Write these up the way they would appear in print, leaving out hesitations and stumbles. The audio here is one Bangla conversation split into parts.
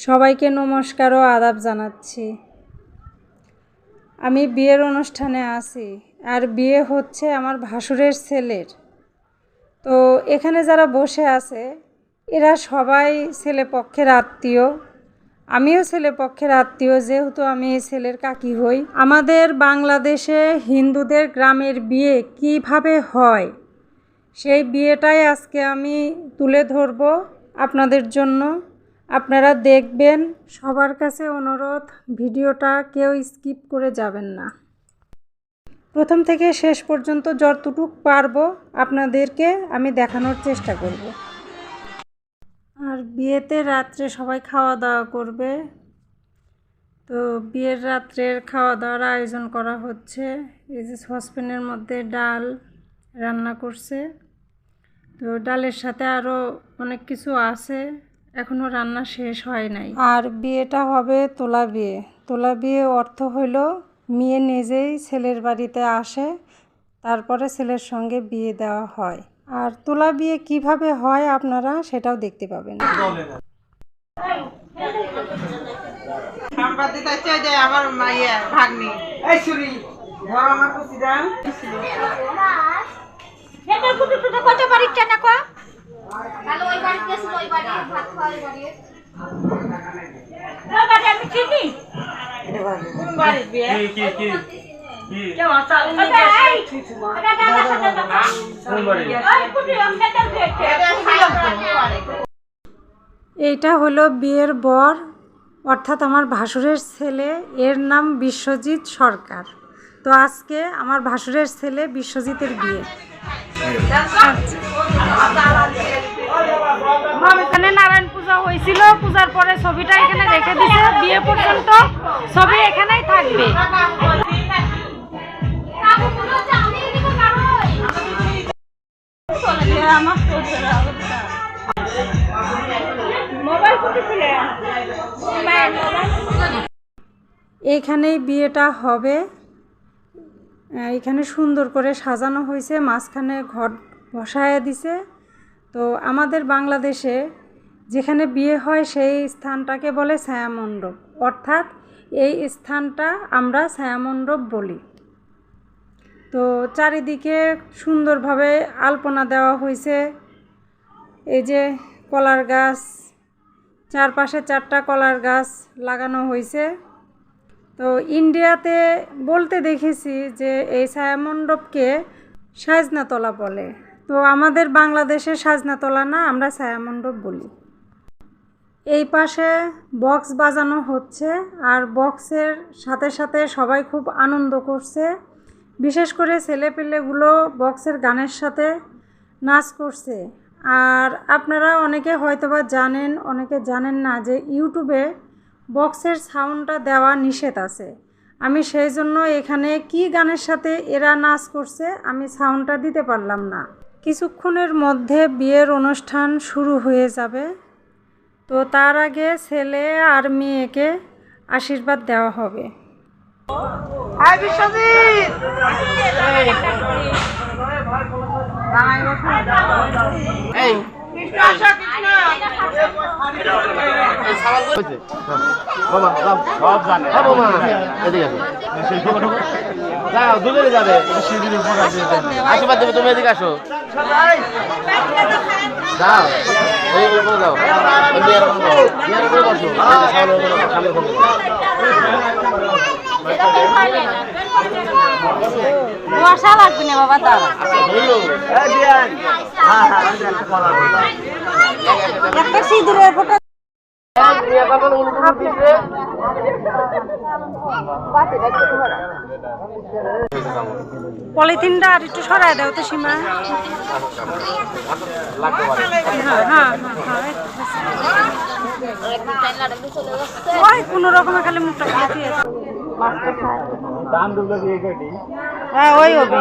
সবাইকে নমস্কার ও আদাব জানাচ্ছি। আমি বিয়ের অনুষ্ঠানে আছি, আর বিয়ে হচ্ছে আমার ভাসুরের ছেলের। তো এখানে যারা বসে আছে এরা সবাই ছেলেপক্ষের আত্মীয়, আমিও ছেলেপক্ষের আত্মীয়, যেহেতু আমি ছেলের কাকি হই। আমাদের বাংলাদেশে হিন্দুদের গ্রামের বিয়ে কিভাবে হয় সেই বিয়েটাই আজকে আমি তুলে ধরব আপনাদের জন্য। আপনারা দেখবেন। সবার কাছে অনুরোধ, ভিডিওটা কেউ স্কিপ করে যাবেন না। প্রথম থেকে শেষ পর্যন্ত যতটুকু পারবো আপনাদেরকে আমি দেখানোর চেষ্টা করব। আর বিয়েতে রাত্রে সবাই খাওয়া দাওয়া করবে। তো বিয়ের রাত্রের খাওয়া দাওয়ার আয়োজন করা হচ্ছে। এই যে সসপ্যানের মধ্যে ডাল রান্না করছে। তো ডালের সাথে আরও অনেক কিছু আছে, এখনও রান্না শেষ হয় নাই। আর বিয়েটা হবে তোলা বিয়ে। তোলা বিয়ে অর্থ হইল মেয়ে নিজেই ছেলের বাড়িতে আসে, তারপরে ছেলের সঙ্গে বিয়ে দেওয়া হয়। আর তোলা বিয়ে কিভাবে হয় আপনারা সেটাও দেখতে পাবেন। আমার মাইয়া ভাগ্নি কত বাড়িটা না কো হ্যালো ওই বাড়ি গেছি, ওই বাড়ি ভাত খাওয়ার বাড়ি না বাড়ি আমি চিনি এটা বাড়ি কোন বাড়ি বিয়ে কি কেউ আসা কোন বাড়ি ওই কুটি আমটা দেখে এইটা হলো বিয়ের বর, অর্থাৎ আমার ভাসুরের ছেলে। এর নাম বিশ্বজিৎ সরকার। তো আজকে আমার ভাসুরের ছেলে বিশ্বজিতের বিয়ে। এখানে নারায়ণ পূজা হয়েছিল, পূজার পরে ছবিটা এখানে রেখে দিছে। বিয়ে পর্যন্ত ছবি এখানেই থাকবে। এইখানেই বিয়েটা হবে। এখানে সুন্দর করে সাজানো হয়েছে, মাঝখানে ঘট বসায় দিছে। তো আমাদের বাংলাদেশে যেখানে বিয়ে হয় সেই স্থানটাকে বলে ছায়ামণ্ডপ, অর্থাৎ এই স্থানটা আমরা ছায়ামণ্ডপ বলি। তো চারিদিকে সুন্দরভাবে আলপনা দেওয়া হয়েছে। এই যে কলার গাছ, চারপাশে 4টা কলার গাছ লাগানো হয়েছে। তো ইন্ডিয়াতে বলতে দেখেছি যে এই ছায়ামণ্ডপকে সাজনাতলা বলে। তো আমাদের বাংলাদেশে সাজনাতলা না, আমরা ছায়ামণ্ডপ বলি। এই পাশে বক্স বাজানো হচ্ছে, আর বক্সের সাথে সাথে সবাই খুব আনন্দ করছে। বিশেষ করে ছেলেপিলেগুলো বক্সের গানের সাথে নাচ করছে। আর আপনারা অনেকে হয়তোবা জানেন, অনেকে জানেন না যে ইউটিউবে বক্সের সাউন্ডটা দেওয়া নিষেধ আছে। আমি সেই জন্য এখানে কি গানের সাথে এরা নাচ করছে আমি সাউন্ডটা দিতে পারলাম না। কিছুক্ষণের মধ্যে বিয়ের অনুষ্ঠান শুরু হয়ে যাবে। তো তার আগে ছেলে আর মেয়েকে আশীর্বাদ দেওয়া হবে। দুজনে যাবে আশীর্বাদ দেবে। তুমি এদিকে আসো, যাও যাও বর্ষা লাগবে না বাবা, তার একটা সিঁদুরের ফটো পলিথিনটা আর একটু সরাই দাও তো সীমা। ওই কোনো রকমের খালি মুখটা দিয়ে হ্যাঁ ওই হবে।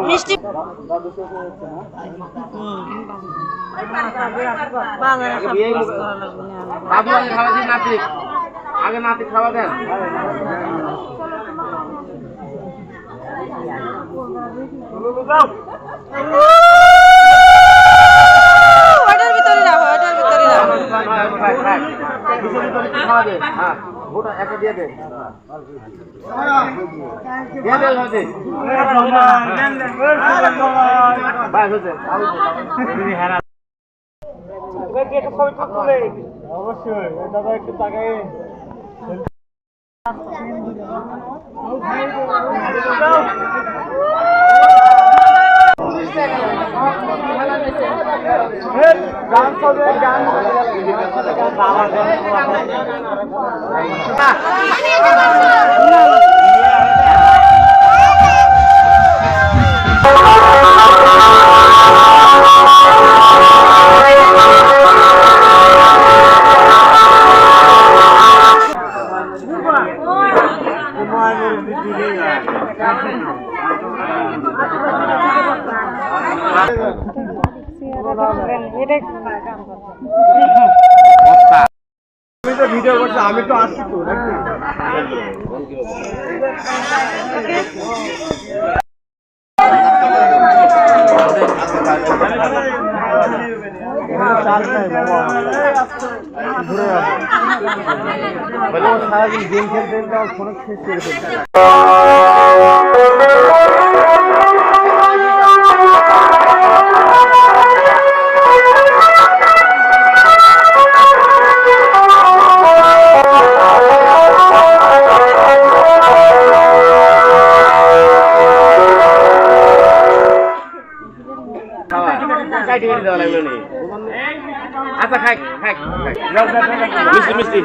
মিষ্টি বাবু খাওয়া দিন নাতি আগে নাতি খাওয়া দেন। ওটার ভিতরে রাখো, ওটার ভিতরে রাখো। খাওয়া দে। হ্যাঁ ওটা একে দিয়ে দে। দিয়ে দে হচ্ছে। ভাই হচ্ছে। অবশ্যই দাদা একটু তাকাই গান চলবে গান ভিডিও করছে আমি তো আসছি তো সারাদিন গেম খেলতে ফোনে শেষ করে ফেলতে আচ্ছা খাই খাই মিষ্টি মিষ্টি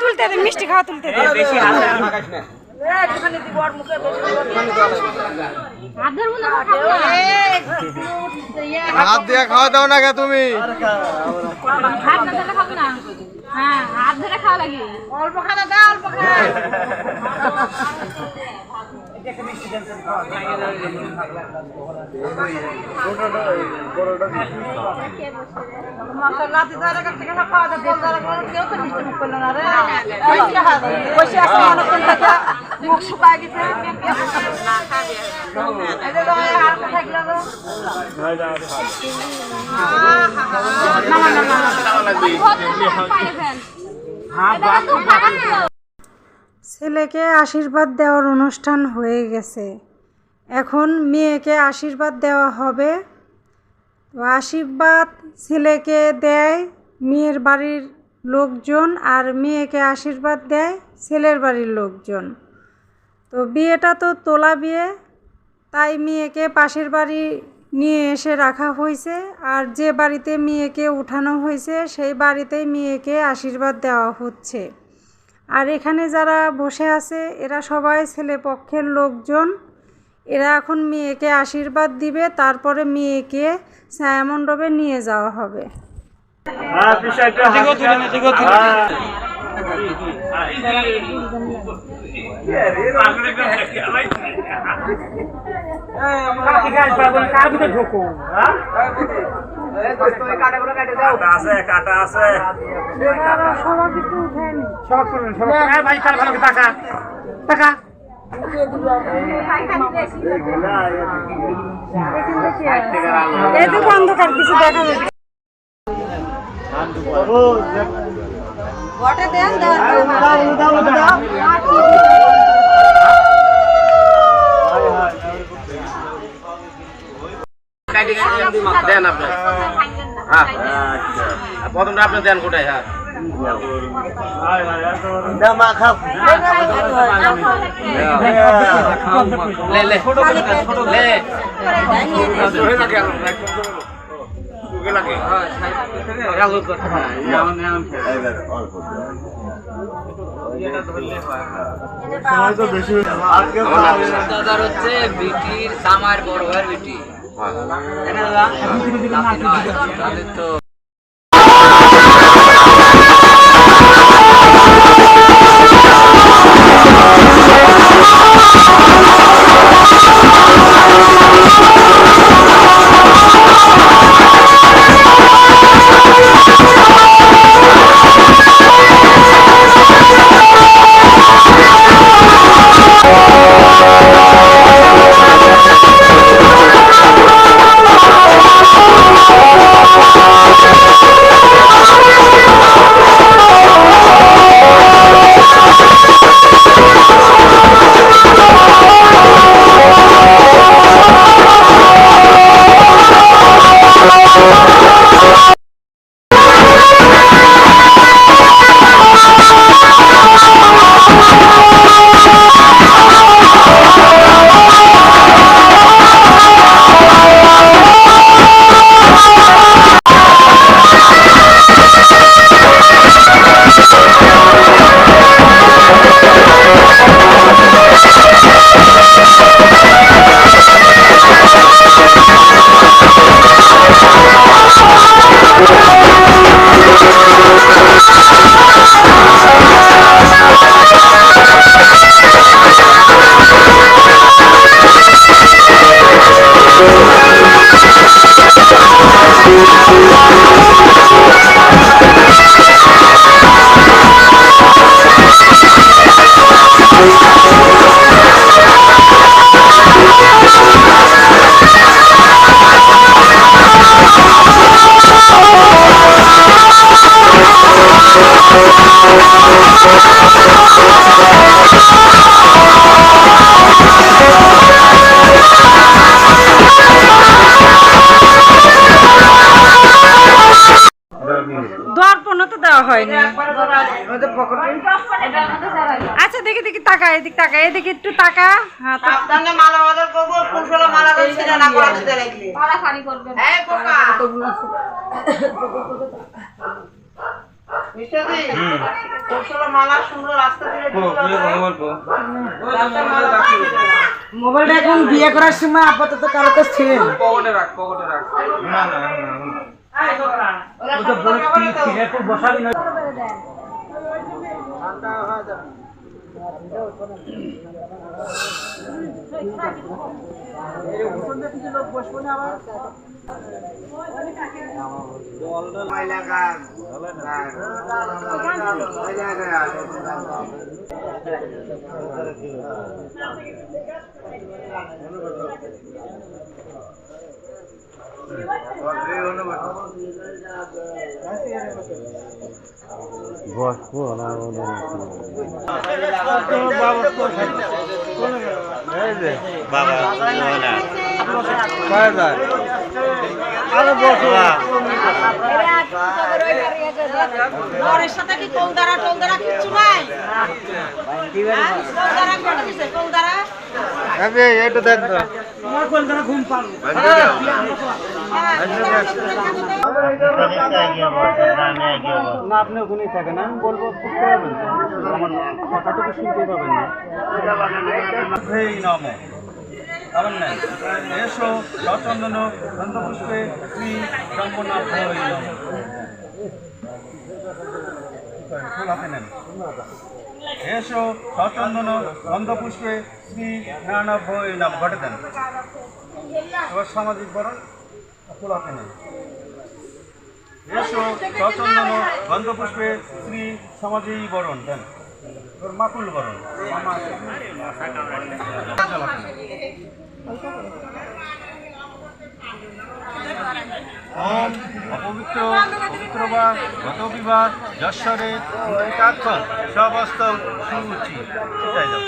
তুলতে দে মিষ্টি খাওয়া তুলতে দে বেশি হাত দিয়ে খাওয়া দাও না কে তুমি হাত ধরে খাওয়া লাগে অল্প খানা দাও অল্প খানা ছেলেকে আশীর্বাদ দেওয়ার অনুষ্ঠান হয়ে গেছে, এখন মেয়েকে আশীর্বাদ দেওয়া হবে। তো আশীর্বাদ ছেলেকে দেয় মেয়ের বাড়ির লোকজন আর মেয়েকে আশীর্বাদ দেয় ছেলের বাড়ির লোকজন। তো বিয়েটা তো তোলা বিয়ে, তাই মেয়েকে পাশের বাড়ি নিয়ে এসে রাখা হয়েছে, আর যে বাড়িতে মেয়েকে উঠানো হয়েছে সেই বাড়িতেই মেয়েকে আশীর্বাদ দেওয়া হচ্ছে। আর এখানে যারা বসে আছে এরা সবাই ছেলে পক্ষের লোকজন। এরা এখন মেয়েকে আশীর্বাদ দিবে, তারপরে মেয়েকে ছায়ামণ্ডপে নিয়ে যাওয়া হবে। কাটা আছে সবাই একটু উঠেনি ভাই কার ভালো টাকা টাকা এদিকে অন্ধকার কিছু দেখা যাচ্ছে দেন আপনার হ্যাঁ প্রথমটা আপনি দেন কোটায় হ্যাঁ লে লে লে দাদার হচ্ছে বিটির সামার বড় ভাইয়ের বিটি তাদের তো দর্পণ তো দেওয়া হয়নি আচ্ছা দেখি দেখি টাকা এদিক টাকা এদিকে একটু টাকা হ্যাঁ তো মালা অর্ডার করবো ফুলশোলা মালা ছিঁড়ে না করে দিতে লাগলে পাড়াখাড়ি করবেন এই পোকা মিষ্টি ফুলশোলা মালা সুন্দর রাস্তা দিয়ে মোবাইলটা এখন বিয়ে করার সময় আপাতত কারো কাছে ছিল পকেটে রাখ না না ওটা বড় ছিল একটু বসাবি না ঘরের সাথে কি টোল দ্বারা কিচ্ছু নাই টোল দ্বারা করে দিছে টোল দ্বারা এটা দেখ তোমার কোন জায়গা ঘুম পাল না আপনি ওখানেই থাকেন আমি বলবো বুঝতে পারবেন আমার কথাটুকু শুনতে পাবেন না নম পাবেন না এসো সচন্দন গন্ধপুষ্পে শ্রী সম্পূর্ণ ফুল হাতে নেন। এসো সচন্দন গন্ধপুষ্পে শ্রী নিরানব্বই নাম ঘটে দেন। এবার সামাজিক বরণ ফুল হাতে নেন। এসো সচন্দন গন্ধপুষ্পে শ্রী সমাজেই বরণ দেন। এবার মাকুল বরণ মামা ওম অপবিত্র পবিত্র বা গত বিবাহ যশ্বরে কাক্ষর সবস্ত সুচি সেটাই যাও।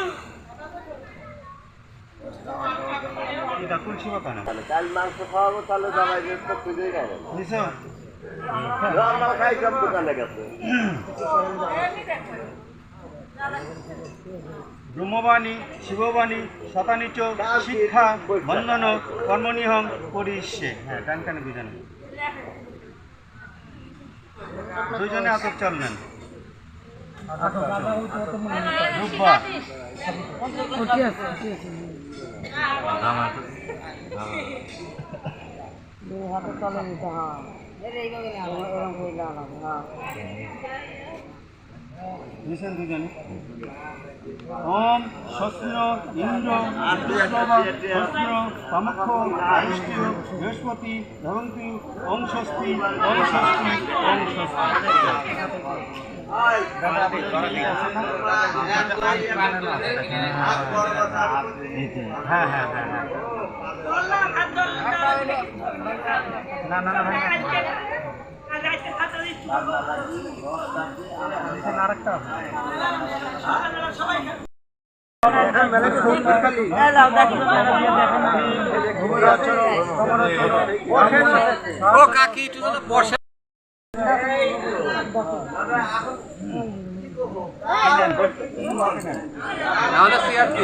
এটা তুলসী পাতা না কাল মাংস খাওয়াবো তাহলে দাঁড়াই তো খুঁজেই খাই বুঝছো? আমরা খাই সব দোকানে গেছে ব্রহ্মবাণী শিববাণী শতানিচ শিক্ষা বন্ধন কর্মনিহং পরিষ্যে। হ্যাঁ টান টানে বুঝানো। দুইজনে আতপ চাল নেন। রূপা বুঝছেন দুজনে। ওম শস্ত্র ইন্দ্র শস্ত্র কামক্ষ বৃষ্টি বৃহস্পতি ধরন্তি ওম স্বস্তি ওম স্বস্তি ওম হ্যাঁ হ্যাঁ হ্যাঁ হ্যাঁ না না না ভাই আরেকটা ও কাকি একটু যেন বসে নাহলে সিআরপি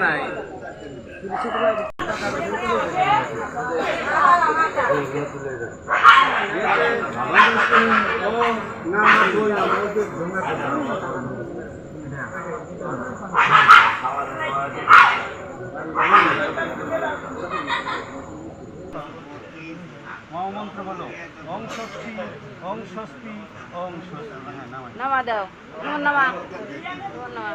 নাই মহামন্ত্র বলো ওং ষষ্ঠী ওং ষষ্ঠী ওং ষষ্ঠী। হ্যাঁ নামাই নামা দাও নামা নামা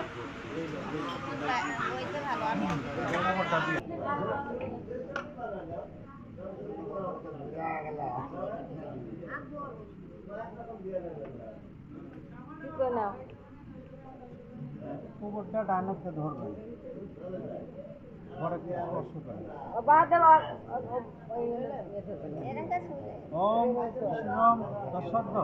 কুকুরটা ডাইনকে ধরবেন পরে স্পর্শ করেন। ওম কৃষ্ণম তৎসদ্য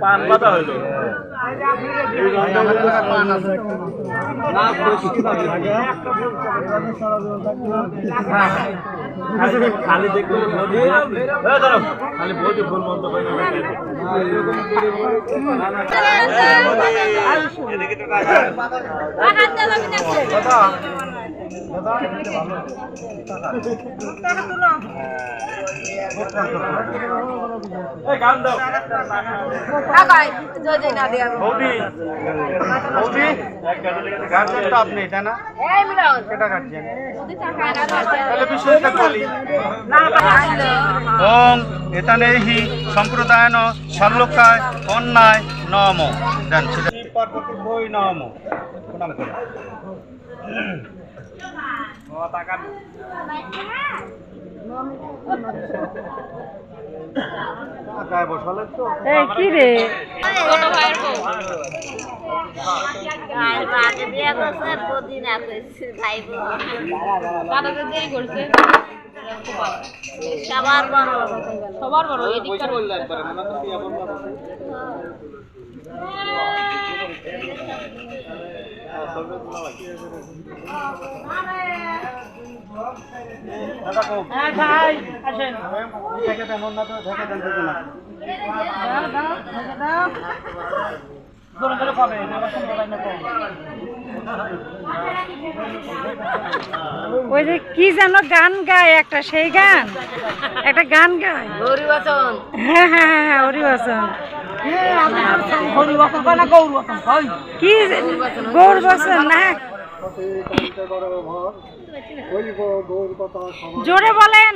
পান পাতা হইলো খালি দেখতে খালি বৌদি ফুল মন্দ গান দাও বৌদি বৌদি গাছেন তো আপনি তাই না কেটা কাটছেন তাহলে বিষয়টা বলি ওম এতানেহি সম্প্রদায়ন সল্লোকায় অন্যায় নম দেন সেটা পার্বতী বই নম প্রণাম করে গায়ে বসালেন তো কি রে সবার বড় ওই যে কি যেন গান গায় একটা, সেই গান একটা গান গায় হ্যাঁ হ্যাঁ হ্যাঁ হরিবচন কি গৌরবচন না জোরে বলেন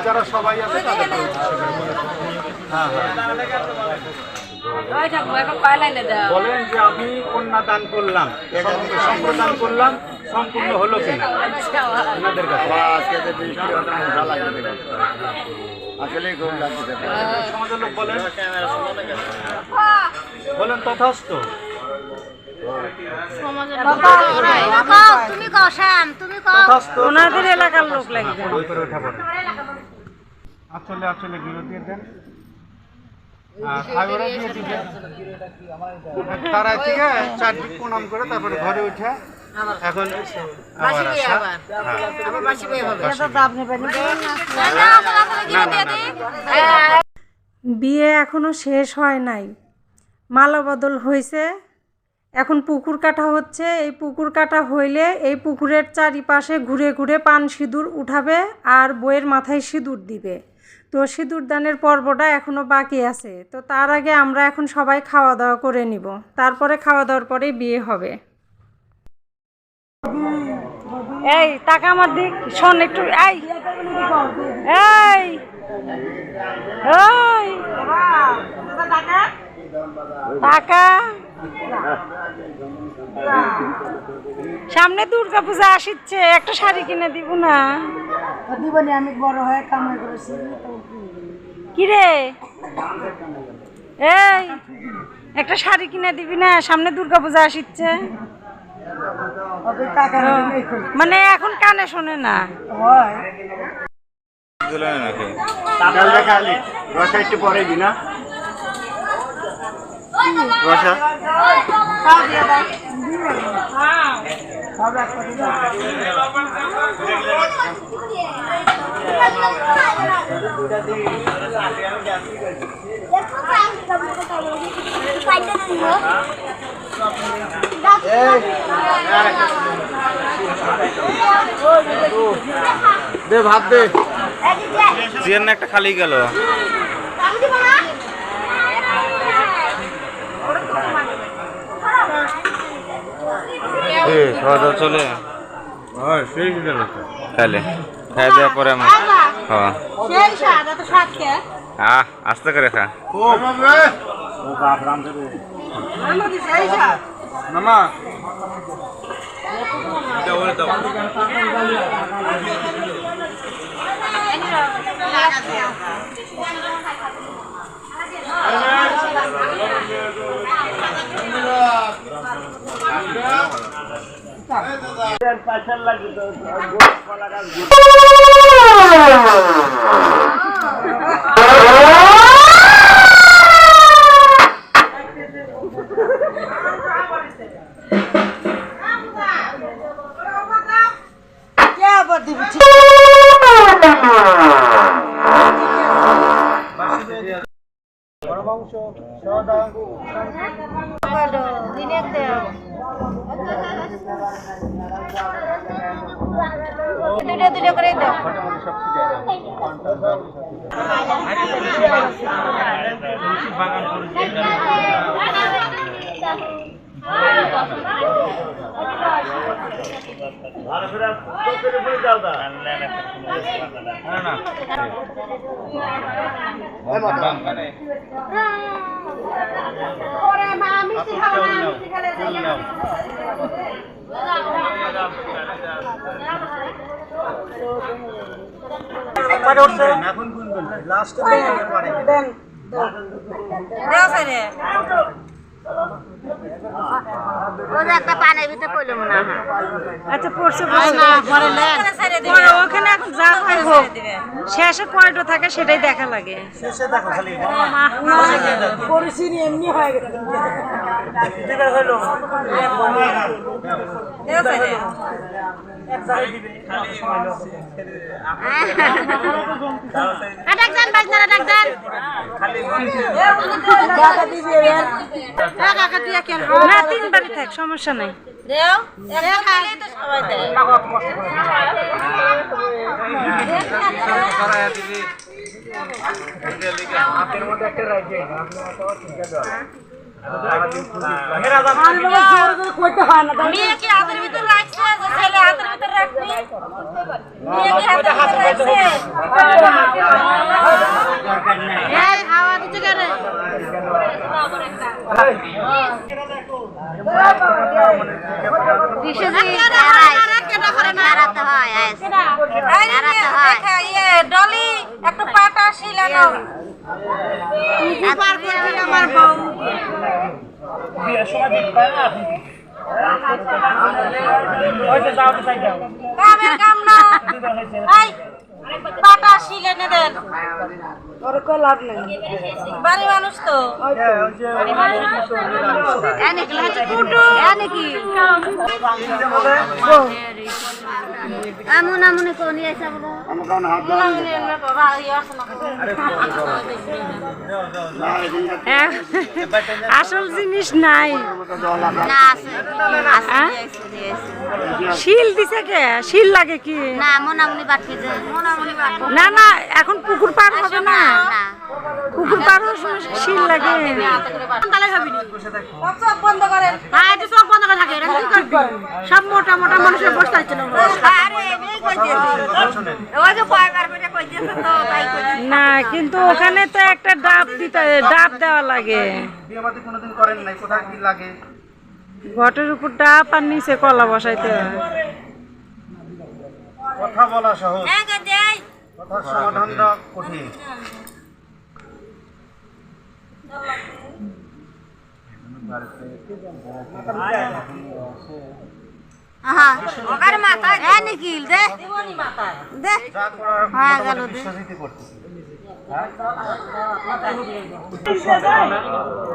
যারা সবাই আছে বলেন যে আমি কন্যা দান করলাম, সম্প্রদান করলাম, সম্পূর্ণ হলো কিনা আপনাদের কাছে? সমাজের লোক বলেন বলেন তথাস্থ। ওনাদের এলাকার লোক লাগে আসলে আসলে গিয়ে দিয়ে দেন খাইওরা দিয়ে দিবেন তারা থেকে চারদিক প্রণাম করে তারপরে ঘরে উঠে এখন বিয়ে এখনো শেষ হয় নাই, মালা বদল হয়েছে, এখন পুকুর কাটা হচ্ছে। এই পুকুর কাটা হইলে এই পুকুরের চারিপাশে ঘুরে ঘুরে পান সিঁদুর উঠাবে আর বইয়ের মাথায় সিঁদুর দিবে। তো সিঁদুর দানের পর্বটা এখনও বাকি আছে। তো তার আগে আমরা এখন সবাই খাওয়া দাওয়া করে নিব, তারপরে খাওয়া দাওয়ার পরেই বিয়ে হবে। এই টাকা আমার দিক শোন একটু, এই এই ওই টাকা সামনে দুর্গা পূজা আসছে, একটা শাড়ি কিনে দিব না? দিবনি, আমি বড় হয়ে কামাই করেছি। কি রে এই একটা শাড়ি কিনে দিবি না? সামনে দুর্গা পূজা আসছে। মানে এখন কানে শোনে না। একটু পরে দি না রসা দে ভাত দে, চিকেন একটা খালি গেল। খাওয়া দাওয়া চলে হয় সেই গেল তাহলে খাওয়া দাওয়া পরে আমার হ্যাঁ সেই স্বাদ এত স্বাদ কে আস্তে করে খা আমাদের সেই স্বাদ মামা পাশার লাগে তো কলা গাছ পরমাংশ সদা দুটো করে দাও মোটামুটি সব ঠিক ভালো করে করে বলে যাও দা না ওরে মা মিষ্টি খাও না মিষ্টি খেলে যাই এখন গুনবেন লাস্টে পারে একটা পানির ভিতরে পড়লো মনে হয় আচ্ছা পড়ছে ওখানে এখন যা হয় হোক শেষে কয়টা থাকে সেটাই দেখা লাগে শেষে দেখো খালি পরিচিনি এমনি হয়ে গেছে দিবে হলো ডাক্তার বাজনা ডাক্তার না 3 বাড়ি থাক সমস্যা নাই দেও এক খাইলে তো সবাই দেয় হাতের মধ্যে একটা রাখবে ঠিক আছে মেয়ে কি হাতের ভিতর রাখছে যে ছেলে হাতের ভিতর রাখবি মেয়ে কি হাতের ভিতর রাখছে এই হাওয়া দিতে কেন ডলি একটা পাটা শিলানো আমার বউ কামের কাম না এই পাটা শিলেনে দেন বাড়ি মানুষ তো এমন এমন কোন এসে আসল জিনিস নাই না আছে শিল দিছে কে শিল লাগে কি না মনামুনি বাটকে যে মনামুনি বাটকে না না এখন পুকুর পার হবে না পুকুর পার হওয়ার সময় শিল লাগে তাহলে হবি না সব বন্ধ করেন হ্যাঁ এটা সব বন্ধ করে থাকে এটা কি করবি সব মোটা মোটা মানুষের বসতে হচ্ছে না আরে এই কই দিয়েছে ওই যে কয় কারবে কই দিয়েছে তো তাই কই না কিন্তু ওখানে তো একটা ডাব দিতে ডাব দেওয়া লাগে বিয়ে বাড়ি কোনোদিন করেন নাই কোথায় কি লাগে ঘটের উপর ডাব আর নিচে কলা বসাইতে হয় কথা বলা সহজ হ্যাঁ দেই কথার সমাধানটা কঠিন হ্যাঁ ওকার মাথায় এ নিখিল দে দিবনি মাথায় দে যা করার হ্যাঁ গেল দে বিশ্বাসই করতেছি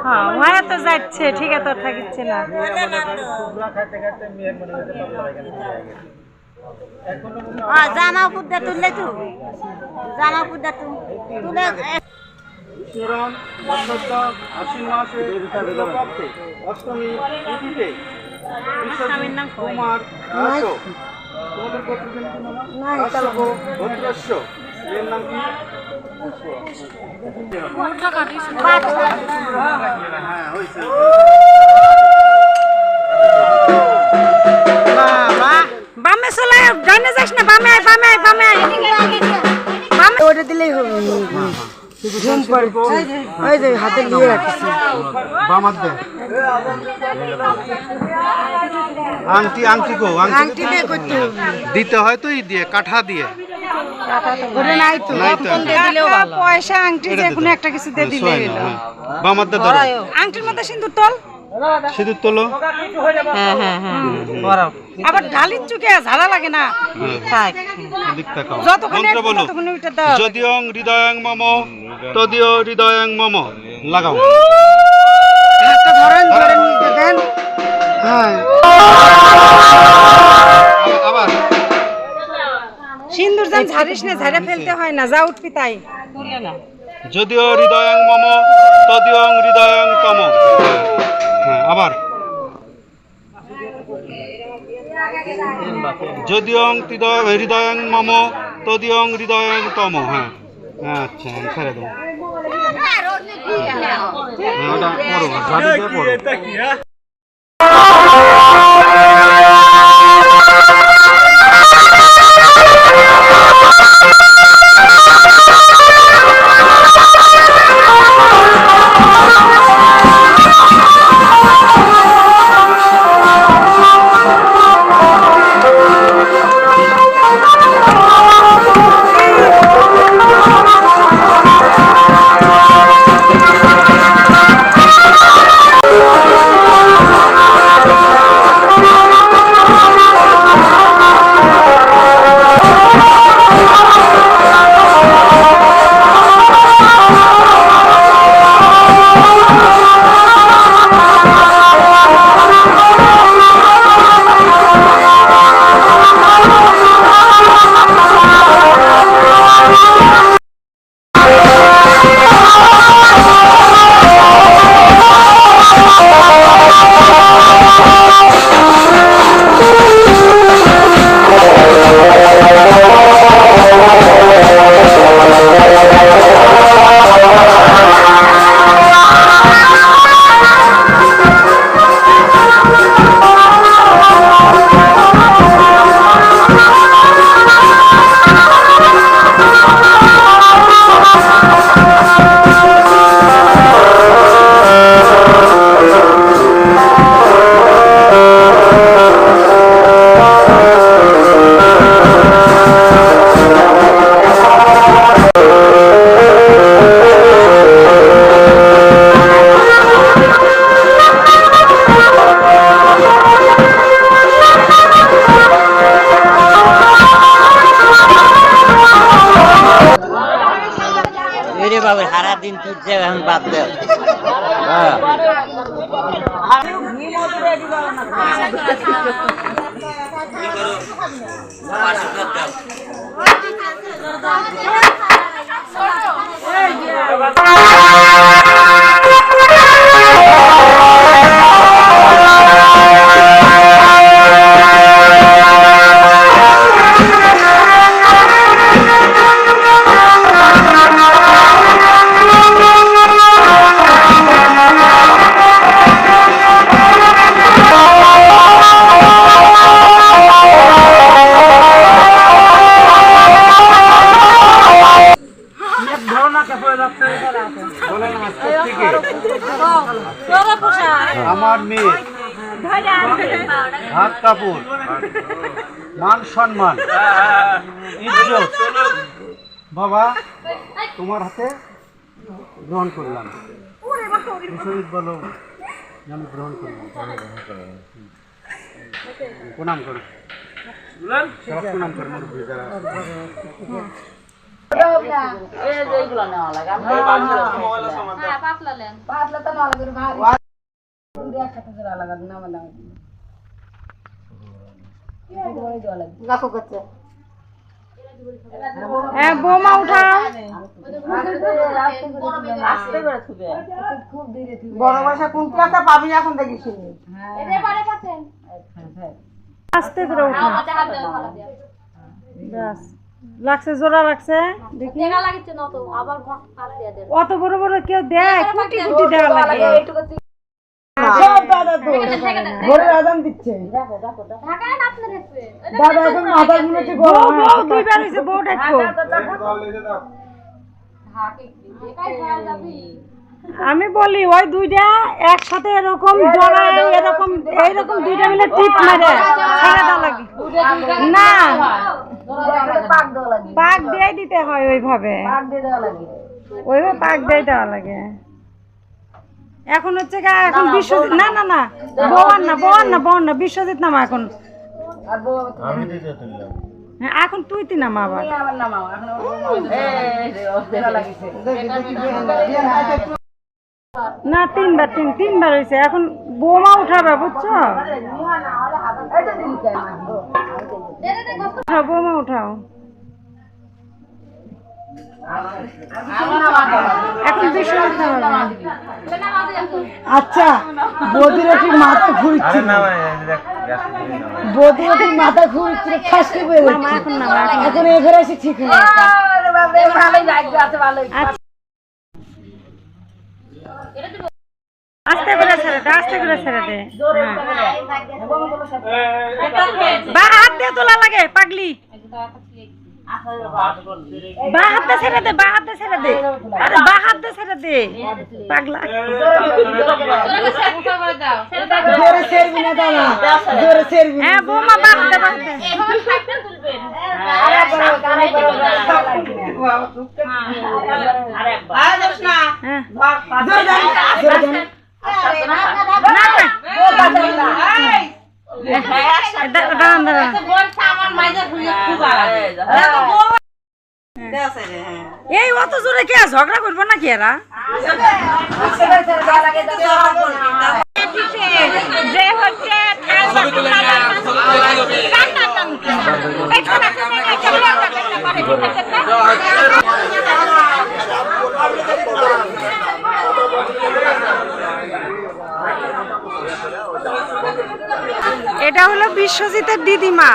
হ্যাঁ ওয়া তো যাচ্ছে ঠিক আছে তোর থাকিচ্ছে না কুবলা খাইতে খাইতে মেয়ের মনে হতে পারলো এখানে এখনো হ্যাঁ জামা পুদ্দা তুললে তো জামা পুদ্দা তুলে চরণ বসন্ত আশ্বিন মাসে পক্ষে অষ্টমী তিথিতে স্বামীর নাম কুমার তোমাদের গোত্রের নাম গোত্রস্য এর নাম কি হ্যাঁ হয়েছে চলে ডাইনে যাস না, বামে আয়, বামে আয়, বামে আয়। বামে ওটা দিলেই হবে। ঝুম করে ওই যে হাতে নিয়ে রাখিস। বামার দে আংটি আংটি কো আংটি দিয়ে করতে হবে। দিতে হয় তো এই দিয়ে কাঠা দিয়ে ওটা নাই তো, নাই তো। দিলেও ভালো। পয়সা আংটি যে কোনো একটা কিছু দিয়ে দিলেই হলো। বামার দে ধরো আংটির মধ্যে সিঁদুর তল, সিঁদুর তোলো। আবার ঢালির চুকে ঝাড়া লাগে না। এদিক তাকাও। যতক্ষণ মন্ত্র বলো। ততক্ষণ ওইটা দাও। যদিও হৃদয়ং মম তদিও হৃদয়ং মম লাগাও। হাতটা ধরেন, ধরে নিতে দেন। হ্যাঁ, আবার সিন্দুর যেন ঝাড়িস না, ঝাড়া ফেলতে হয় না, যা উঠবি তাই। যদিও হৃদয়ং মম তদিও হৃদয়ং তম। হ্যাঁ, আবার যদিও হৃদয়ং মম তদিও হৃদয়ং তম। হ্যাঁ, আচ্ছা ছেড়ে দাও। হ্যাঁ, ওটা পড়ো, ঝাড়ি দিয়ে পড়ো। সারাদিন তুই এখন বাদ দে। আমার মেয়ে হাত কাপড় মান সম্মান ইজ্জত বাবা তোমার হাতে গ্রহণ করলাম। শহীদ বলো আমি গ্রহণ করলাম। প্রণাম করো, সব প্রণাম করো মুরব্বী যারা। বোমা উঠাও, বড় বাসা কোন ক্লাসে পাবি এখন দেখিস। আস্তে করে উঠাও। ব্যাস, লাগছে, জোড়া লাগছে। দেখি অত বড় বড় কেউ দেয়, কুটি কুটি দেওয়া লাগে। সব দাদা তো ভোরের আজান দিচ্ছে দাদা এখন মাথা ঘুরেছে বউ বউ দুইবার হইছে বউ ডাকবো আমি বলি ওই দুইটা একসাথে এরকম জড়ায় এরকম এইরকম দুইটা মিলে টিপ মারে ছেড়ে দেওয়া লাগে না পাক দিয়ে দিতে হয় ওইভাবে ওইভাবে পাক দিয়ে দেওয়া লাগে এখন হচ্ছে এখন বিশ্বজিৎ না না না বউয়ান না বিশ্বজিৎ নামা এখন হ্যাঁ এখন তুই নামা আবার না তিনবার হয়েছে এখন বৌমা উঠাবে বুঝছো বৌমা উঠাও এখন বিশ্বজিৎ নামাবে আচ্ছা বদিরটির মাথা ঘুরছে বদিরটির মাথা ঘুরছে খাসকে বলে এখন নামা এখন এখানে এসে ঠিক হয়ে আস্তে করে ছেড়ে দে বা হাত দিয়ে তোলা লাগে পাগলি বা হাত দিয়ে ছেড়ে দে আরে বা হাত দিয়ে ছেড়ে দে পাগলা জোরে ছেড়বি না দাদা জোরে ছেড়বি হ্যাঁ বৌমা বা হাত দে হ্যাঁ এই অত জোরে কে ঝগড়া করবো নাকি এরা যে হচ্ছে এটা হলো বিশ্বজিতের দিদিমা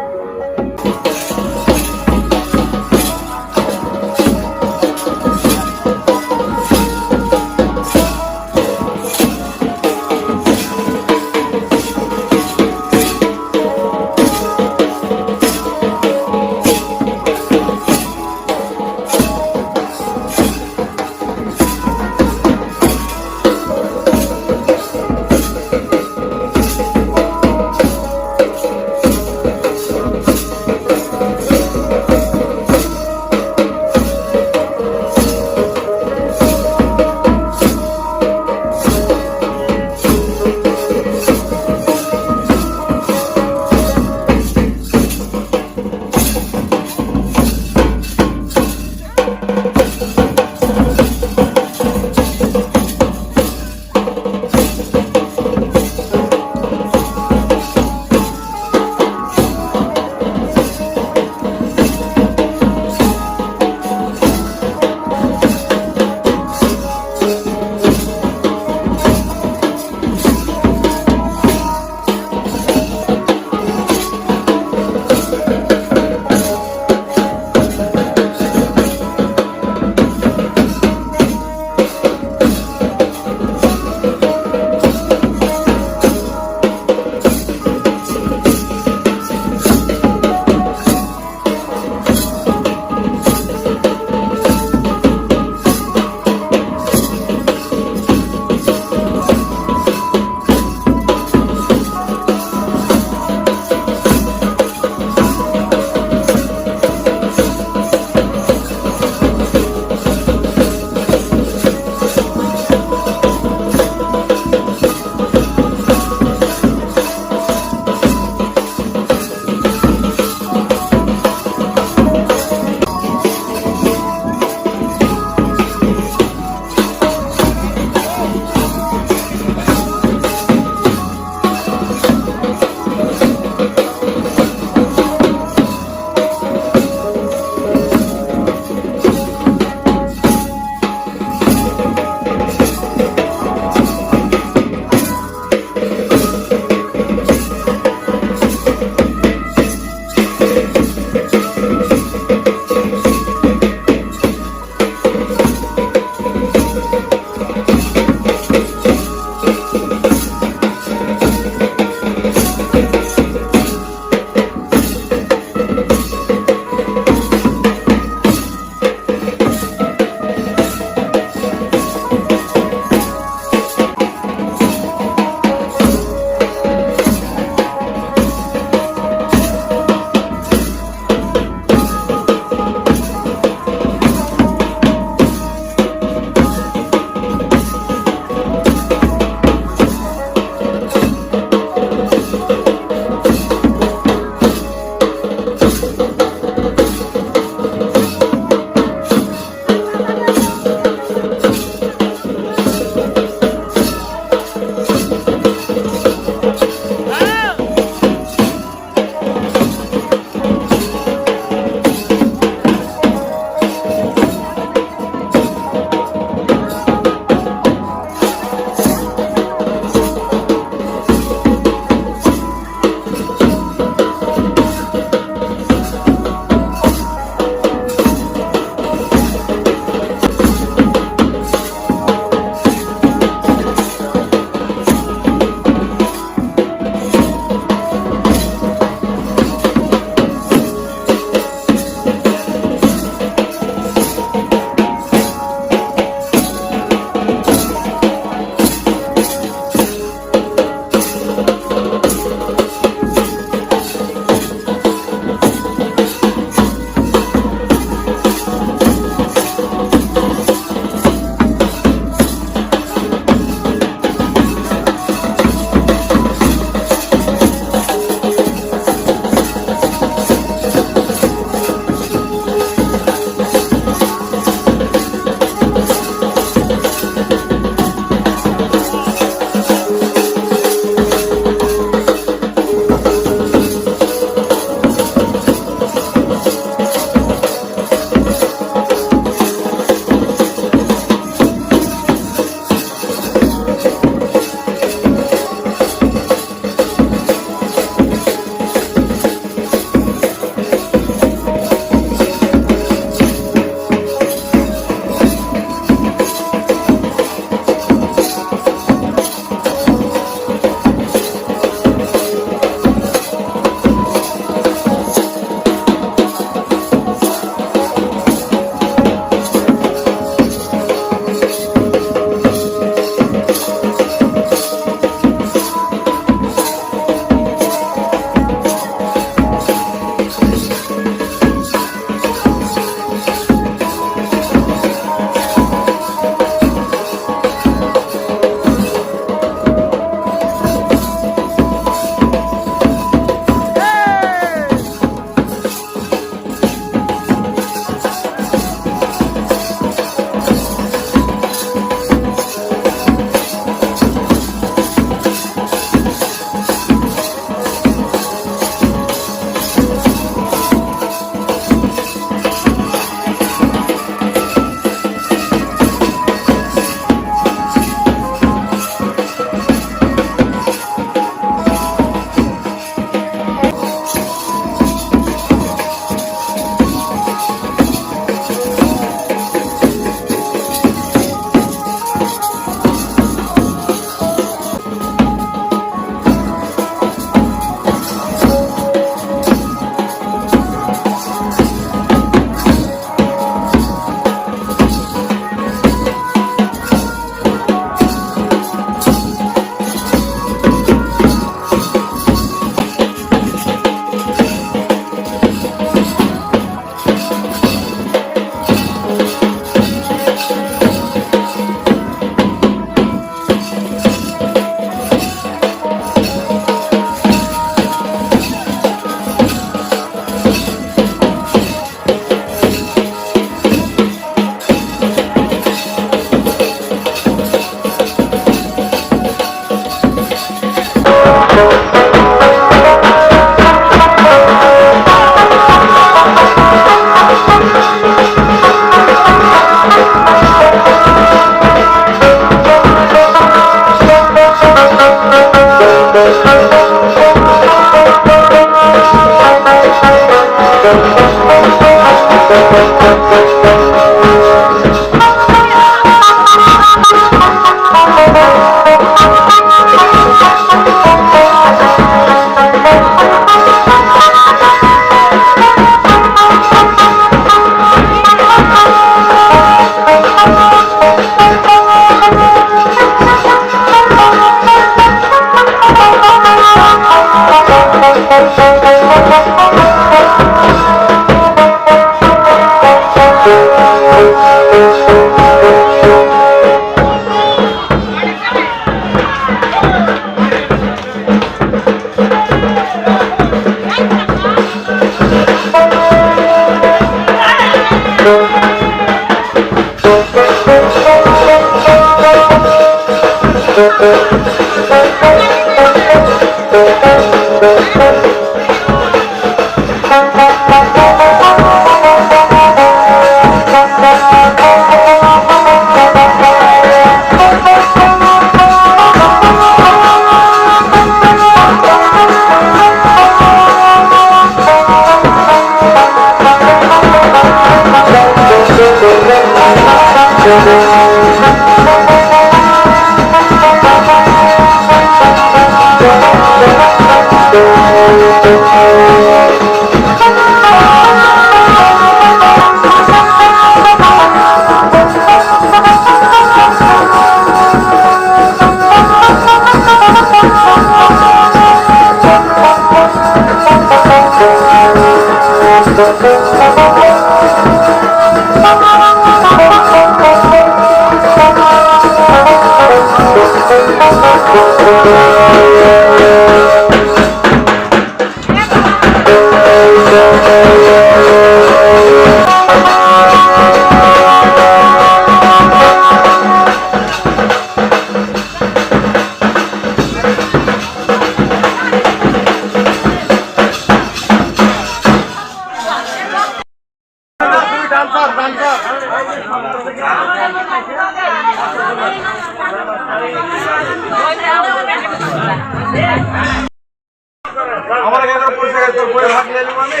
আমার এখানে পয়সা তোর বই ভাগ নিয়ে নিব আমি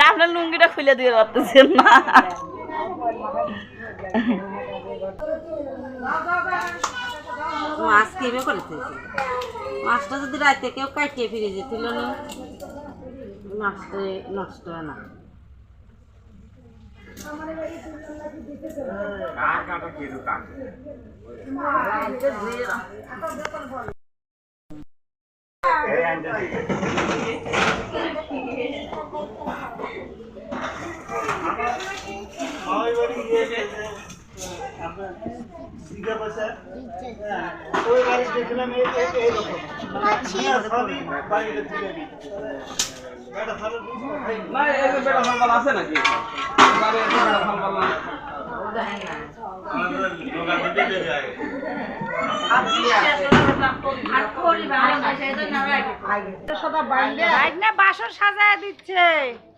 আপনার লুঙ্গিটা খুলে দিয়ে পারতেছেন না। মাছ কিভাবে করেছে? মাছটা যদি রাইতে কেউ কাটিয়ে ফিরে যেছিল না, মাছটা নষ্ট হয় না। আছে নাকি বাসর সাজায় দিচ্ছে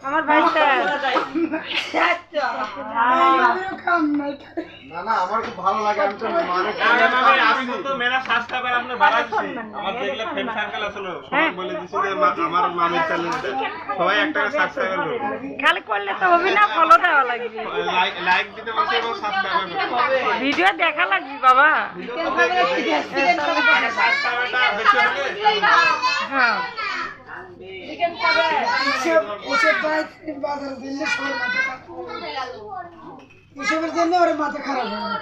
আমার ভাইটা। না না আমার খুব ভালো লাগে আমি তো আমি তো মেলা সাবস্ক্রাইবার আপনার বাড়াচ্ছি আমার দেখলে ফ্রেন্ড সার্কেল আসলে সবাই বলে দিছে যে আমার মামির চ্যানেলটা সবাই একটা সাবস্ক্রাইবার করবে খালি করলে তো হবে না, ফলো দেওয়া লাগবে, লাইক দিতে বলছে এবং সাবস্ক্রাইবার করবে ভিডিও দেখা লাগবে বাবা। সাবস্ক্রাইবারটা বেশি হলে হ্যাঁ এসবের জন্য ওর মাথা খারাপ হয়ে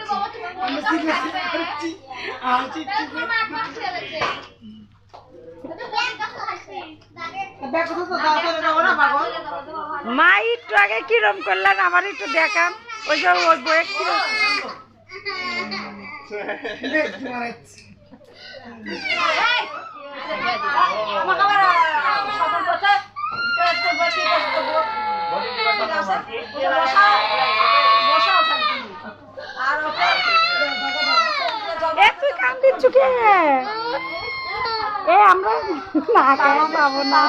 মা একটু আগে কিরম করলেন আমার একটু দেখান, ওই যে ওই বইয়ের কিরম তুই কান দিচ্ছু কে? এ আমরা না খাওয়া পাবো না।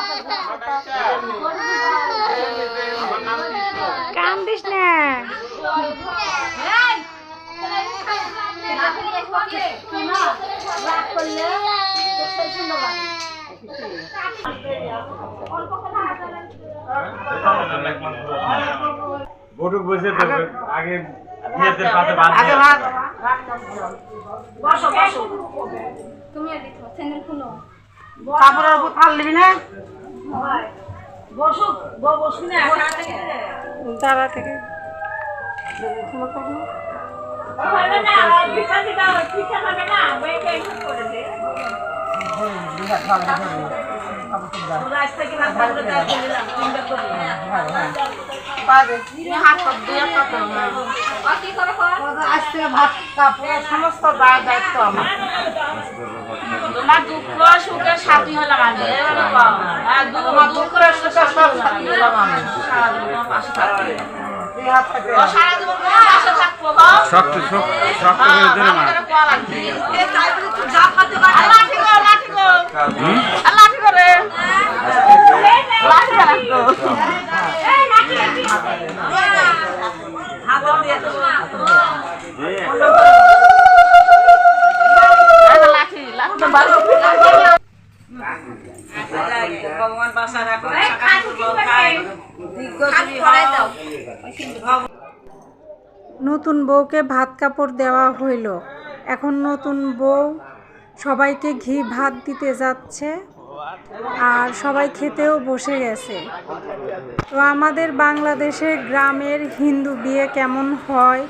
কান্দিস না। বটুক বসে তো আগে বিয়েতে পাতে বাঁধ আগে ভাত কাপড়ের উপর থাল দিবি না তারা থেকে আজ থেকে ভাত কাপড়ের সমস্ত দায়িত্ব আমার তোমার দুঃখ সুখের সাথী হলাম আমি এভাবে কও তোমার দুঃখের সুখের সব সাথী হলাম আমি এই হাত থেকে সারা জীবন তোমার পাশে থাকবো গো শক্ত শক্ত শক্ত করে ধরে মা আল্লাহ ঠিক করে লাঠি গো আল্লাহ ঠিক করে লাঠি রাখো লাঠি লাঠি তো ভালো ভগবান বাসা রাখো নতুন বউকে ভাত কাপড় দেওয়া হইল। এখন নতুন বউ সবাইকে ঘি ভাত দিতে যাচ্ছে আর সবাই খেতেও বসে গেছে। তো আমাদের বাংলাদেশে গ্রামের হিন্দু বিয়ে কেমন হয়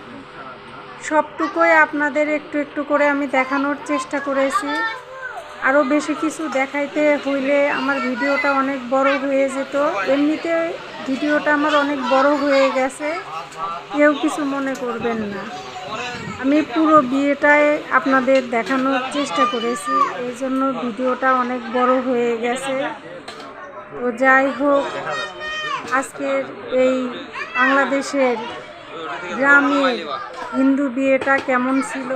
সবটুকুই আপনাদের একটু একটু করে আমি দেখানোর চেষ্টা করেছি। আরও বেশি কিছু দেখাইতে হইলে আমার ভিডিওটা অনেক বড় হয়ে যেত। এমনিতে ভিডিওটা আমার অনেক বড় হয়ে গেছে, কেউ কিছু মনে করবেন না। আমি পুরো বিয়েটাই আপনাদের দেখানোর চেষ্টা করেছি, এই জন্য ভিডিওটা অনেক বড় হয়ে গেছে। তো যাই হোক, আজকের এই বাংলাদেশের গ্রামের হিন্দু বিয়েটা কেমন ছিল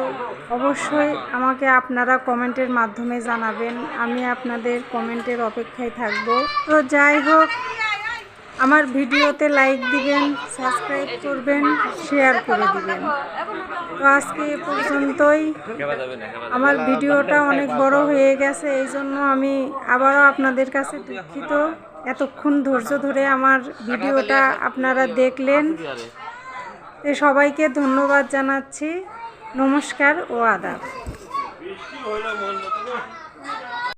অবশ্যই আমাকে আপনারা কমেন্টের মাধ্যমে জানাবেন। আমি আপনাদের কমেন্টের অপেক্ষায় থাকব। তো যাই হোক, আমার ভিডিওতে লাইক দিবেন, সাবস্ক্রাইব করবেন, শেয়ার করে দিবেন। তো আজকে এ পর্যন্তই। আমার ভিডিওটা অনেক বড় হয়ে গেছে, এই জন্য আমি আবারও আপনাদের কাছে দুঃখিত। এতক্ষণ ধৈর্য ধরে আমার ভিডিওটা আপনারা দেখলেন। সবাইকে ধন্যবাদ জানাচ্ছি। নমস্কার ও আদাব।